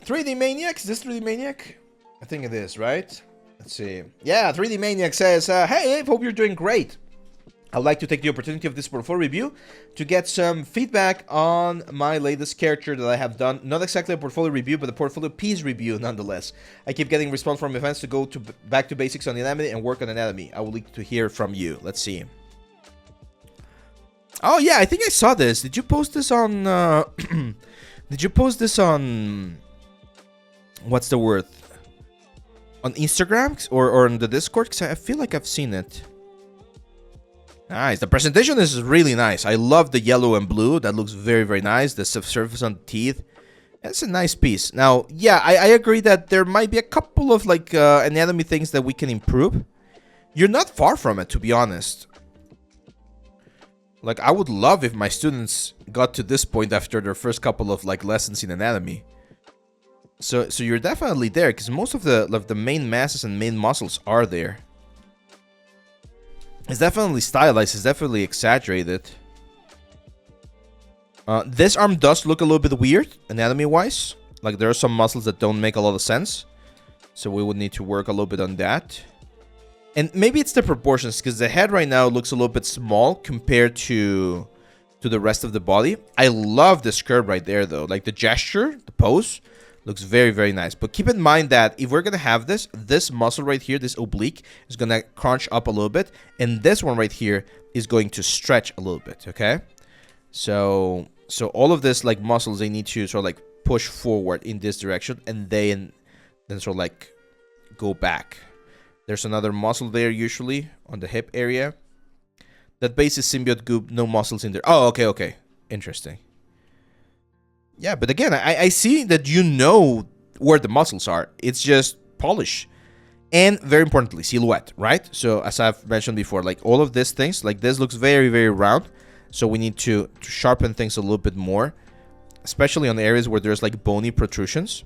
3D Maniac? Is this 3D Maniac? I think it is, right? Let's see. Yeah, 3D Maniac says, hey, Abe, hope you're doing great. I'd like to take the opportunity of this portfolio review to get some feedback on my latest character that I have done. Not exactly a portfolio review, but a portfolio piece review nonetheless. I keep getting response from my fans to go back to basics on the anatomy and work on anatomy. I would like to hear from you. Let's see. Oh yeah, I think I saw this. Did you post this on... did you post this on... What's the word? On Instagram or on the Discord? Because I feel like I've seen it. Nice. The presentation is really nice. I love the yellow and blue. That looks very, very nice. The surface on the teeth. That's a nice piece. Now, yeah, I agree that there might be a couple of like anatomy things that we can improve. You're not far from it, to be honest. Like, I would love if my students got to this point after their first couple of like lessons in anatomy. So you're definitely there, because most of the main masses and main muscles are there. It's definitely stylized. It's definitely exaggerated. This arm does look a little bit weird, anatomy-wise. Like, there are some muscles that don't make a lot of sense. So we would need to work a little bit on that. And maybe it's the proportions, because the head right now looks a little bit small compared to the rest of the body. I love this curve right there, though. Like, the gesture, the pose... looks very, very nice. But keep in mind that if we're going to have this muscle right here, this oblique, is going to crunch up a little bit. And this one right here is going to stretch a little bit, okay? So all of this, like, muscles, they need to sort of, like, push forward in this direction. And then sort of, like, go back. There's another muscle there, usually, on the hip area. That base is symbiote goop, no muscles in there. Oh, okay, okay. Interesting. Yeah, but again, I see that you know where the muscles are. It's just polish. And very importantly, silhouette, right? So as I've mentioned before, like all of these things, like this looks very, very round. So we need to sharpen things a little bit more. Especially on the areas where there's like bony protrusions.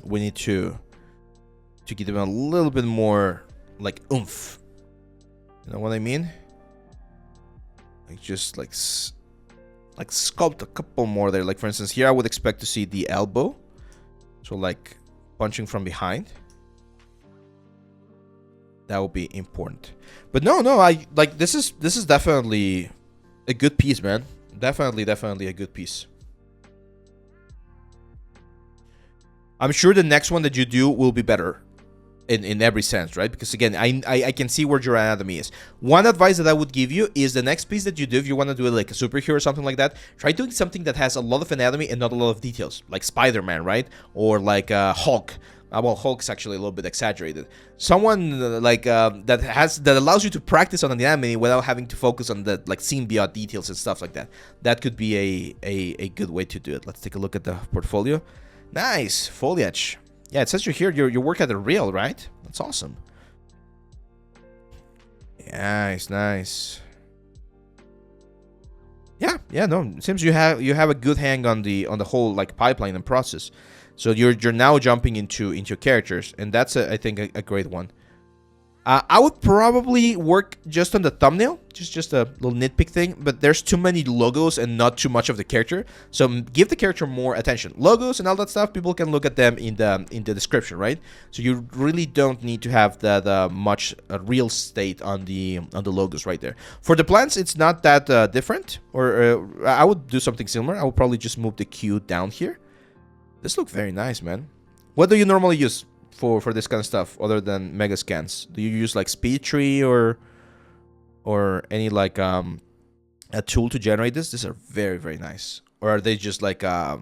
We need to give them a little bit more like oomph. You know what I mean? Like just like sculpt a couple more there. Like for instance, here I would expect to see the elbow. So like punching from behind. That would be important. But no, I like this is definitely a good piece, man. Definitely a good piece. I'm sure the next one that you do will be better. In every sense, right? Because again, I can see where your anatomy is. One advice that I would give you is the next piece that you do, if you want to do it like a superhero or something like that, try doing something that has a lot of anatomy and not a lot of details, like Spider-Man, right? Or like Hulk. Well, Hulk's actually a little bit exaggerated. Someone like that allows you to practice on anatomy without having to focus on the like symbiote details and stuff like that. That could be a good way to do it. Let's take a look at the portfolio. Nice foliage. Yeah, it says you're here. You work at the Leal, right? That's awesome. Nice. Yeah. No. It seems you have a good hang on the whole like pipeline and process. So you're now jumping into characters, and that's I think a great one. I would probably work just on the thumbnail, just a little nitpick thing, but there's too many logos and not too much of the character. So give the character more attention. Logos and all that stuff, people can look at them in the description, right? So you really don't need to have the much real estate on the logos right there. For the plants, it's not that different. Or I would do something similar. I would probably just move the Q down here. This looks very nice, man. What do you normally use for this kind of stuff other than mega scans? Do you use like speed tree or any like a tool to generate this? These are very, very nice. Or are they just like are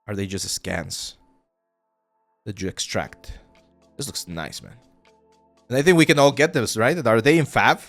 they just scans that you extract? This looks nice, man. And I think we can all get this, right? Are they in Fav?